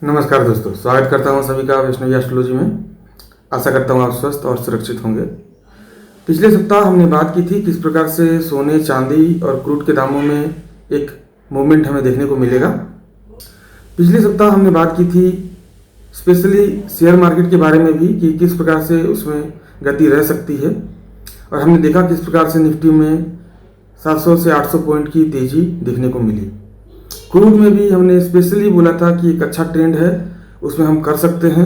नमस्कार दोस्तों, स्वागत करता हूं सभी का वैष्णवी एस्ट्रोलॉजी में। आशा करता हूं आप स्वस्थ और सुरक्षित होंगे। पिछले सप्ताह हमने बात की थी किस प्रकार से सोने, चांदी और क्रूड के दामों में एक मूवमेंट हमें देखने को मिलेगा। पिछले सप्ताह हमने बात की थी स्पेशली शेयर मार्केट के बारे में भी कि किस प्रकार से उसमें गति रह सकती है, और हमने देखा किस प्रकार से निफ्टी में 700 से 800 पॉइंट की तेजी देखने को मिली। क्रूड में भी हमने स्पेशली बोला था कि एक अच्छा ट्रेंड है, उसमें हम कर सकते हैं,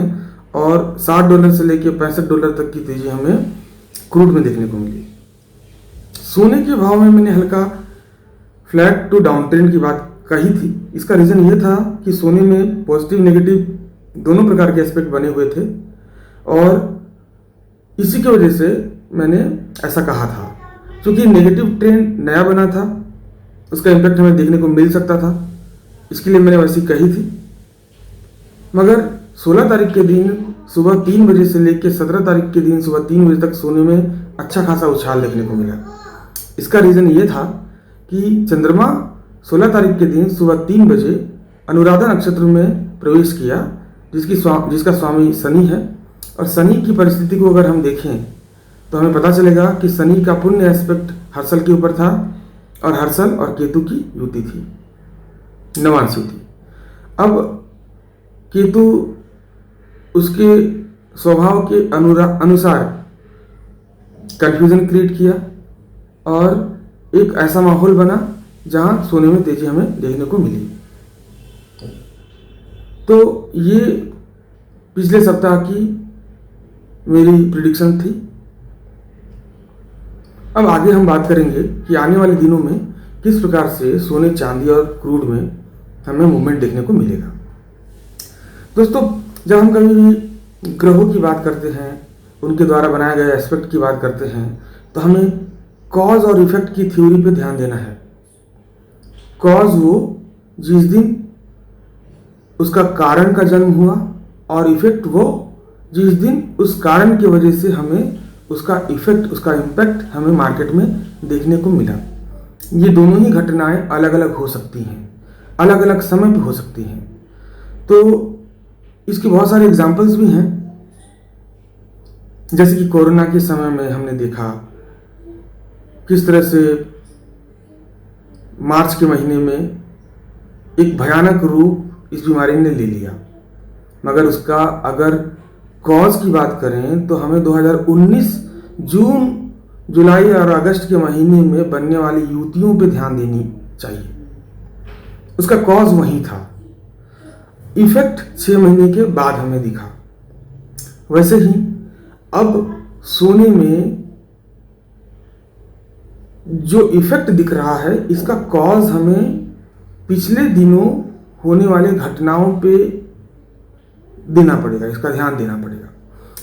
और $60 से लेकर $65 तक की तेजी हमें क्रूड में देखने को मिली। सोने के भाव में मैंने हल्का फ्लैट टू डाउन ट्रेंड की बात कही थी। इसका रीज़न ये था कि सोने में पॉजिटिव नेगेटिव दोनों प्रकार के एस्पेक्ट बने हुए थे, और इसी की वजह से मैंने ऐसा कहा था। क्योंकि नेगेटिव ट्रेंड नया बना था, उसका इम्पैक्ट हमें देखने को मिल सकता था, इसके लिए मैंने वैसी कही थी। मगर 16 तारीख के दिन सुबह 3 बजे से लेकर 17 तारीख के दिन सुबह 3 बजे तक सोने में अच्छा खासा उछाल देखने को मिला। इसका रीज़न ये था कि चंद्रमा 16 तारीख के दिन सुबह 3 बजे अनुराधा नक्षत्र में प्रवेश किया, जिसका स्वामी शनि है। और शनि की परिस्थिति को अगर हम देखें तो हमें पता चलेगा कि शनि का पुण्य एस्पेक्ट हर्षल के ऊपर था, और हर्षल और केतु की युति थी, नवांशी थी। अब केतु उसके स्वभाव के अनुसार कंफ्यूजन क्रिएट किया, और एक ऐसा माहौल बना जहां सोने में तेजी हमें देखने को मिली। तो ये पिछले सप्ताह की मेरी प्रिडिक्शन थी। अब आगे हम बात करेंगे कि आने वाले दिनों में किस प्रकार से सोने, चांदी और क्रूड में हमें मूवमेंट देखने को मिलेगा। दोस्तों, जब हम कभी भी ग्रहों की बात करते हैं, उनके द्वारा बनाए गए एस्पेक्ट की बात करते हैं, तो हमें कॉज और इफेक्ट की थ्योरी पे ध्यान देना है। कॉज वो जिस दिन उसका कारण का जन्म हुआ, और इफेक्ट वो जिस दिन उस कारण की वजह से हमें उसका इफेक्ट, उसका इम्पैक्ट हमें मार्केट में देखने को मिला। ये दोनों ही घटनाएं अलग अलग हो सकती हैं, अलग अलग समय पे हो सकती हैं। तो इसके बहुत सारे एग्जाम्पल्स भी हैं, जैसे कि कोरोना के समय में हमने देखा किस तरह से मार्च के महीने में एक भयानक रूप इस बीमारी ने ले लिया। मगर उसका अगर कॉज की बात करें तो हमें 2019 जून, जुलाई और अगस्त के महीने में बनने वाली युतियों पे ध्यान देनी चाहिए। उसका कॉज वही था, इफेक्ट 6 महीने के बाद हमें दिखा। वैसे ही अब सोने में जो इफेक्ट दिख रहा है, इसका कॉज हमें पिछले दिनों होने वाले घटनाओं पे देना पड़ेगा, इसका ध्यान देना पड़ेगा।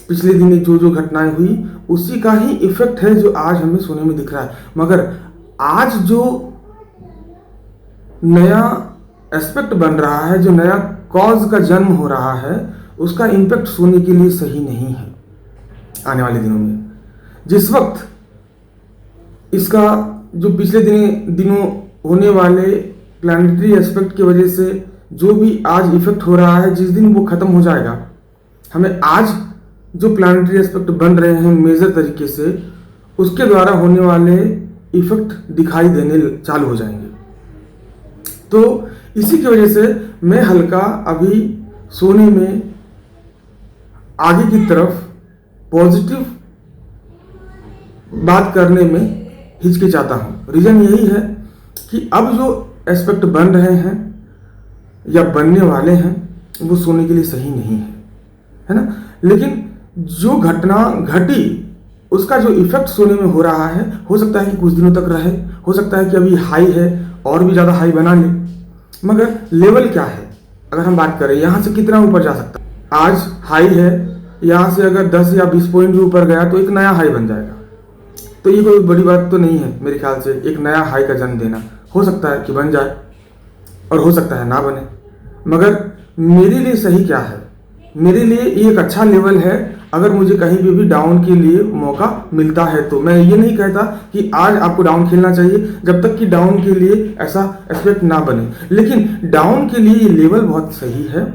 पिछले दिन जो जो घटनाएं हुई उसी का ही इफेक्ट है जो आज हमें सोने में दिख रहा है। मगर आज जो नया एस्पेक्ट बन रहा है, जो नया कॉज का जन्म हो रहा है, उसका इम्पैक्ट सोने के लिए सही नहीं है आने वाले दिनों में। जिस वक्त इसका जो पिछले दिनों होने वाले प्लैनेटरी एस्पेक्ट की वजह से जो भी आज इफेक्ट हो रहा है, जिस दिन वो खत्म हो जाएगा, हमें आज जो प्लैनेटरी एस्पेक्ट बन रहे हैं मेजर तरीके से, उसके द्वारा होने वाले इफेक्ट दिखाई देने चालू हो जाएंगे। तो इसी की वजह से मैं हल्का अभी सोने में आगे की तरफ पॉजिटिव बात करने में हिचकिचाता हूँ। रीज़न यही है कि अब जो एस्पेक्ट बन रहे हैं या बनने वाले हैं वो सोने के लिए सही नहीं है ना। लेकिन जो घटना घटी उसका जो इफेक्ट सोने में हो रहा है, हो सकता है कि कुछ दिनों तक रहे, हो सकता है कि अभी हाई है और भी ज़्यादा हाई बना ले। मगर लेवल क्या है, अगर हम बात करें यहाँ से कितना ऊपर जा सकता है। आज हाई है, यहाँ से अगर 10 या 20 पॉइंट भी ऊपर गया तो एक नया हाई बन जाएगा। तो ये कोई बड़ी बात तो नहीं है मेरे ख्याल से, एक नया हाई का जन्म देना। हो सकता है कि बन जाए और हो सकता है ना बने, मगर मेरे लिए सही क्या है, मेरे लिए ये एक अच्छा लेवल है। अगर मुझे कहीं भी डाउन के लिए मौका मिलता है तो मैं ये नहीं कहता कि आज आपको डाउन खेलना चाहिए जब तक कि डाउन के लिए ऐसा एस्पेक्ट ना बने, लेकिन डाउन के लिए ये लेवल बहुत सही है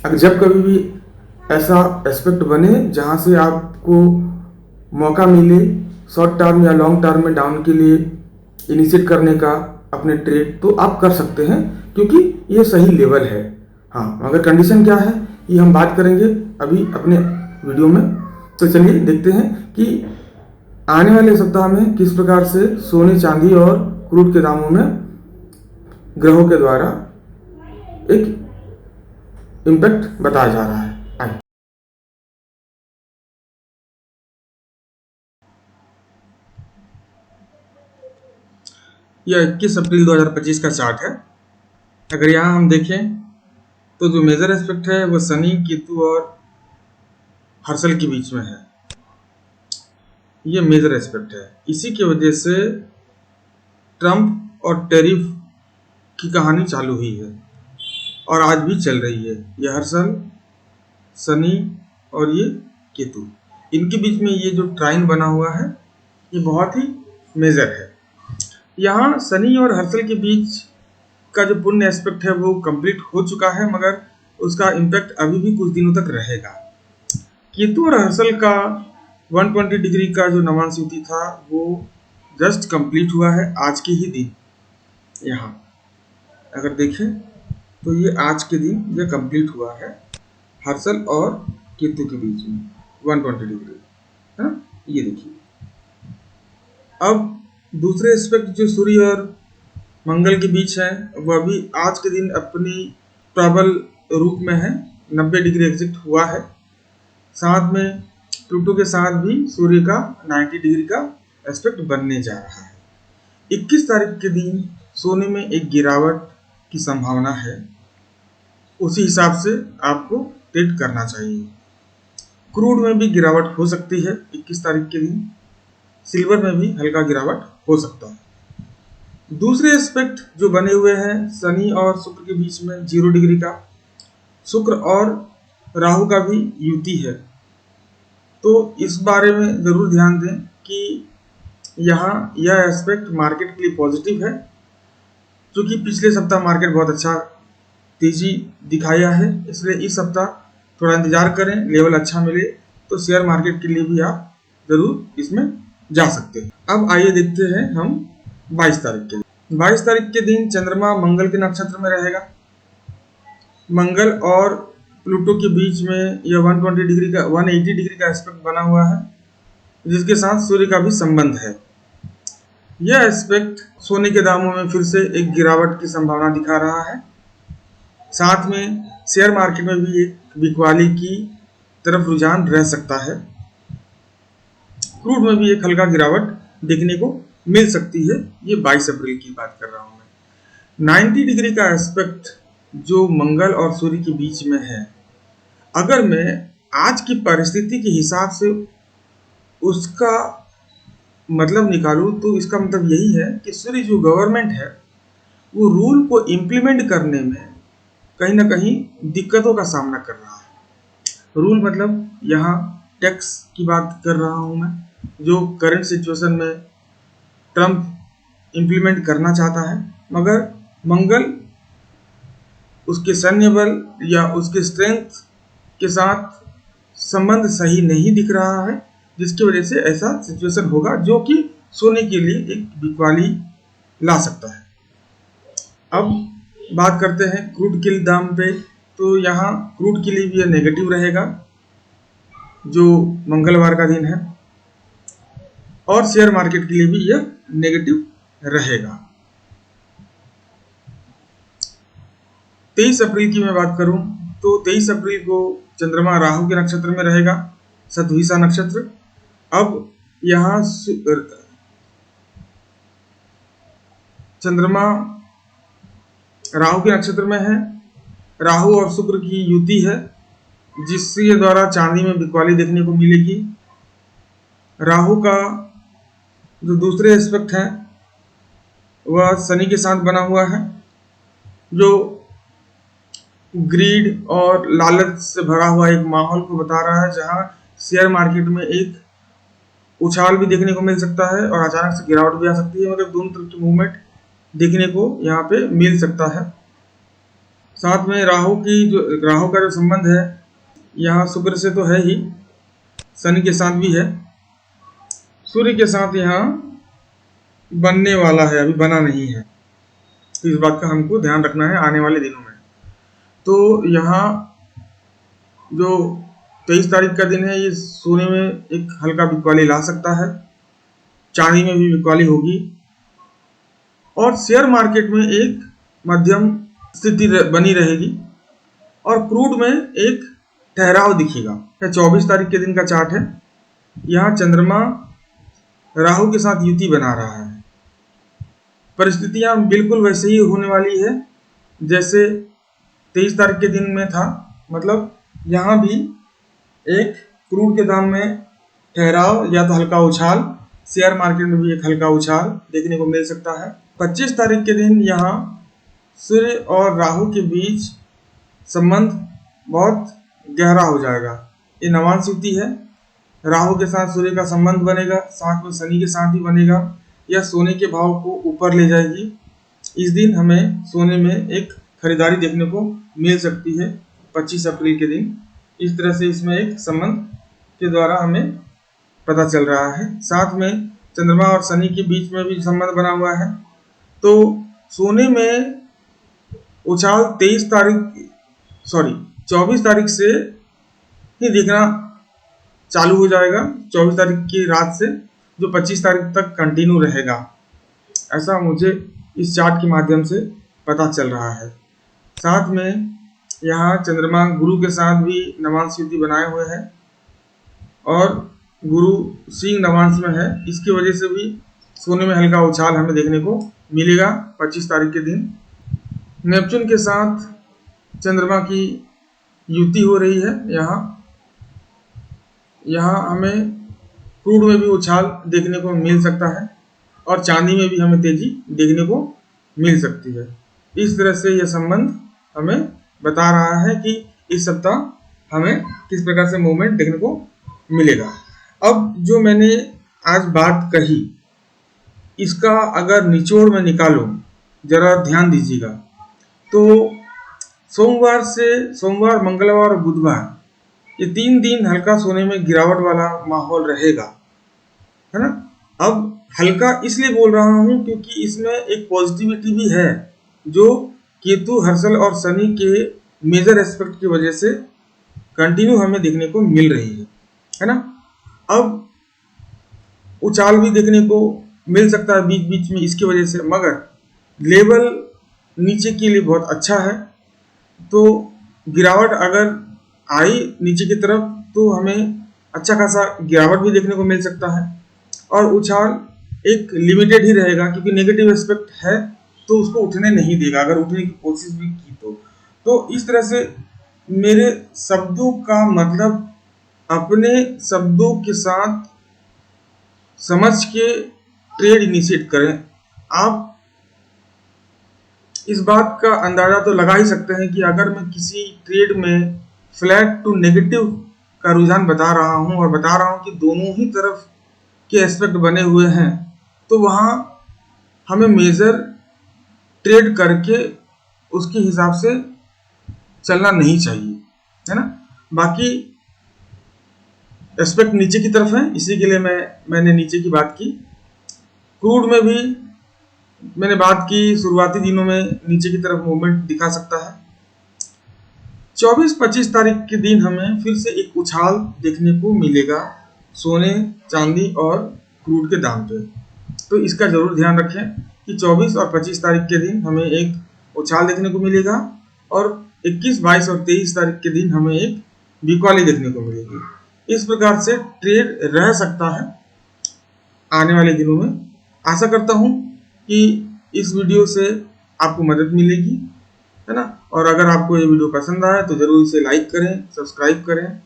अगर जब कभी भी ऐसा एस्पेक्ट बने जहां से आपको मौका मिले शॉर्ट टर्म या लॉन्ग टर्म में डाउन के लिए इनिशिएट करने का अपने ट्रेड, तो आप कर सकते हैं क्योंकि ये सही लेवल है। हाँ, मगर कंडीशन क्या है ये हम बात करेंगे अभी अपने वीडियो में। तो चलिए देखते हैं कि आने वाले सप्ताह में किस प्रकार से सोने चांदी और क्रूड के दामों में ग्रहों के द्वारा एक इम्पैक्ट बताया जा रहा है। आइए। यह 21 अप्रैल 2025 का चार्ट है। अगर यहाँ हम देखें तो जो मेजर एस्पेक्ट है वो शनि, केतु और हर्षल के बीच में है। ये मेजर एस्पेक्ट है। इसी की वजह से ट्रंप और टैरिफ की कहानी चालू हुई है और आज भी चल रही है। ये हर्षल, शनि और ये केतु, इनके बीच में ये जो ट्राइन बना हुआ है ये बहुत ही मेजर है। यहाँ शनि और हर्षल के बीच का जो पुण्य एस्पेक्ट है वो कंप्लीट हो चुका है, मगर उसका इम्पैक्ट अभी भी कुछ दिनों तक रहेगा। केतु और हर्षल का 120 डिग्री का जो नवांश युति था वो जस्ट कंप्लीट हुआ है आज के ही दिन। यहाँ अगर देखें तो ये आज के दिन ये कंप्लीट हुआ है हर्षल और केतु के बीच में 120 डिग्री है ना। ये देखिए, अब दूसरे एस्पेक्ट जो सूर्य और मंगल के बीच है वह भी आज के दिन अपनी प्रबल रूप में है, 90 डिग्री एग्जिट हुआ है। साथ में प्लूटो के साथ भी सूर्य का 90 डिग्री का एस्पेक्ट बनने जा रहा है। 21 तारीख के दिन सोने में एक गिरावट की संभावना है, उसी हिसाब से आपको ट्रेड करना चाहिए। क्रूड में भी गिरावट हो सकती है 21 तारीख के दिन, सिल्वर में भी हल्का गिरावट हो सकता है। दूसरे एस्पेक्ट जो बने हुए हैं शनि और शुक्र के बीच में 0 डिग्री का, शुक्र और राहु का भी युति है। तो इस बारे में ज़रूर ध्यान दें कि यहाँ यह एस्पेक्ट मार्केट के लिए पॉजिटिव है, क्योंकि पिछले सप्ताह मार्केट बहुत अच्छा तेजी दिखाया है, इसलिए इस सप्ताह थोड़ा इंतजार करें, लेवल अच्छा मिले तो शेयर मार्केट के लिए भी आप ज़रूर इसमें जा सकते हैं। अब आइए देखते हैं हम 22 तारीख के दिन। 22 तारीख के दिन चंद्रमा मंगल के नक्षत्र में रहेगा। मंगल और प्लूटो के बीच में यह 120 डिग्री का 180 डिग्री का एस्पेक्ट बना हुआ है, जिसके साथ सूर्य का भी संबंध है। यह एस्पेक्ट सोने के दामों में फिर से एक गिरावट की संभावना दिखा रहा है। साथ में शेयर मार्केट में भी एक बिकवाली की तरफ रुझान रह सकता है। क्रूड में भी एक हल्का गिरावट देखने को मिल सकती है। ये 22 अप्रैल की बात कर रहा हूं मैं। 90 डिग्री का एस्पेक्ट जो मंगल और सूर्य के बीच में है, अगर मैं आज की परिस्थिति के हिसाब से उसका मतलब निकालूं तो इसका मतलब यही है कि सूर्य जो गवर्नमेंट है वो रूल को इम्प्लीमेंट करने में कहीं ना कहीं दिक्कतों का सामना कर रहा है। रूल मतलब यहाँ टैक्स की बात कर रहा हूँ मैं, जो करंट सिचुएशन में ट्रंप इम्प्लीमेंट करना चाहता है, मगर मंगल उसके सैन्य बल या उसके स्ट्रेंथ के साथ संबंध सही नहीं दिख रहा है, जिसकी वजह से ऐसा सिचुएशन होगा जो कि सोने के लिए एक बिकवाली ला सकता है। अब बात करते हैं क्रूड के दाम पे। तो यहाँ क्रूड के लिए भी यह नेगेटिव रहेगा जो मंगलवार का दिन है, और शेयर मार्केट के लिए भी यह नेगेटिव रहेगा। 23 अप्रैल की मैं बात करूं तो 23 अप्रैल को चंद्रमा राहु के नक्षत्र में रहेगा, शतभिषा नक्षत्र। अब यहाँ चंद्रमा राहु के नक्षत्र में है, राहु और शुक्र की युति है, जिसके द्वारा चांदी में बिकवाली देखने को मिलेगी। राहु का जो दूसरे एस्पेक्ट है वह शनि के साथ बना हुआ है, जो ग्रीड और लालच से भरा हुआ एक माहौल को बता रहा है, जहां शेयर मार्केट में एक उछाल भी देखने को मिल सकता है और अचानक से गिरावट भी आ सकती है। मतलब दोनों तरफ की मूवमेंट देखने को यहाँ पे मिल सकता है। साथ में राहु का जो संबंध है यहाँ शुक्र से तो है ही, शनि के साथ भी है, सूर्य के साथ यहाँ बनने वाला है, अभी बना नहीं है। तो इस बात का हमको ध्यान रखना है आने वाले दिनों में। तो यहाँ जो 23 तारीख का दिन है, ये सोने में एक हल्का बिकवाली ला सकता है, चांदी में भी बिकवाली होगी, और शेयर मार्केट में एक मध्यम स्थिति बनी रहेगी, और क्रूड में एक ठहराव दिखेगा। 24 तारीख के दिन का चार्ट है। यहाँ चंद्रमा राहु के साथ युति बना रहा है। परिस्थितियां बिल्कुल वैसे ही होने वाली है जैसे 23 तारीख के दिन में था। मतलब यहाँ भी एक क्रूड के दाम में ठहराव या तो हल्का उछाल, शेयर मार्केट में भी एक हल्का उछाल देखने को मिल सकता है। 25 तारीख के दिन यहाँ सूर्य और राहु के बीच संबंध बहुत गहरा हो जाएगा। ये नवांश युति है, राहु के साथ सूर्य का संबंध बनेगा, साथ में शनि के साथ भी बनेगा। यह सोने के भाव को ऊपर ले जाएगी। इस दिन हमें सोने में एक खरीदारी देखने को मिल सकती है 25 अप्रैल के दिन। इस तरह से इसमें एक संबंध के द्वारा हमें पता चल रहा है। साथ में चंद्रमा और शनि के बीच में भी संबंध बना हुआ है। तो सोने में उछाल 24 तारीख से ही दिखना चालू हो जाएगा। 24 तारीख की रात से जो 25 तारीख तक कंटिन्यू रहेगा, ऐसा मुझे इस चार्ट के माध्यम से पता चल रहा है। साथ में यहाँ चंद्रमा गुरु के साथ भी नवांश युति बनाए हुए हैं, और गुरु सिंह नवांश में है। इसकी वजह से भी सोने में हल्का उछाल हमें देखने को मिलेगा 25 तारीख के दिन। नेपच्यून के साथ चंद्रमा की युति हो रही है। यहाँ हमें क्रूड में भी उछाल देखने को मिल सकता है, और चांदी में भी हमें तेजी देखने को मिल सकती है। इस तरह से यह संबंध हमें बता रहा है कि इस सप्ताह हमें किस प्रकार से मूवमेंट देखने को मिलेगा। अब जो मैंने आज बात कही, इसका अगर निचोड़ में निकालूं, जरा ध्यान दीजिएगा, तो सोमवार, मंगलवार और बुधवार, ये 3 दिन हल्का सोने में गिरावट वाला माहौल रहेगा, है ना। अब हल्का इसलिए बोल रहा हूं क्योंकि इसमें एक पॉजिटिविटी भी है, जो केतु, हर्षल और शनि के मेजर एस्पेक्ट की वजह से कंटिन्यू हमें देखने को मिल रही है ना। अब उछाल भी देखने को मिल सकता है बीच बीच में इसकी वजह से, मगर लेवल नीचे के लिए बहुत अच्छा है। तो गिरावट अगर आई नीचे की तरफ तो हमें अच्छा खासा गिरावट भी देखने को मिल सकता है, और उछाल एक लिमिटेड ही रहेगा क्योंकि नेगेटिव एस्पेक्ट है, तो उसको उठने नहीं देगा अगर उठने की कोशिश भी की तो इस तरह से मेरे शब्दों का मतलब अपने शब्दों के साथ समझ के ट्रेड इनिशिएट करें। आप इस बात का अंदाजा तो लगा ही सकते हैं कि अगर मैं किसी ट्रेड में फ्लैट टू नेगेटिव का रुझान बता रहा हूं, और बता रहा हूं कि दोनों ही तरफ के एस्पेक्ट बने हुए हैं, तो वहां हमें मेजर ट्रेड करके उसके हिसाब से चलना नहीं चाहिए, है ना। बाकी एस्पेक्ट नीचे की तरफ है, इसी के लिए मैंने नीचे की बात की। क्रूड में भी मैंने बात की, शुरुआती दिनों में नीचे की तरफ मूवमेंट दिखा सकता है। 24-25 तारीख के दिन हमें फिर से एक उछाल देखने को मिलेगा सोने, चांदी और क्रूड के दाम पे। तो इसका जरूर ध्यान रखें कि 24 और 25 तारीख के दिन हमें एक उछाल देखने को मिलेगा, और 21, 22 और 23 तारीख के दिन हमें एक बिकवाली देखने को मिलेगी। इस प्रकार से ट्रेड रह सकता है आने वाले दिनों में। आशा करता हूं कि इस वीडियो से आपको मदद मिलेगी, है ना। और अगर आपको ये वीडियो पसंद आए तो जरूर इसे लाइक करें, सब्सक्राइब करें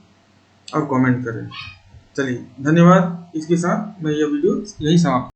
और कमेंट करें। चलिए, धन्यवाद। इसके साथ मैं यह वीडियो यही समाप्त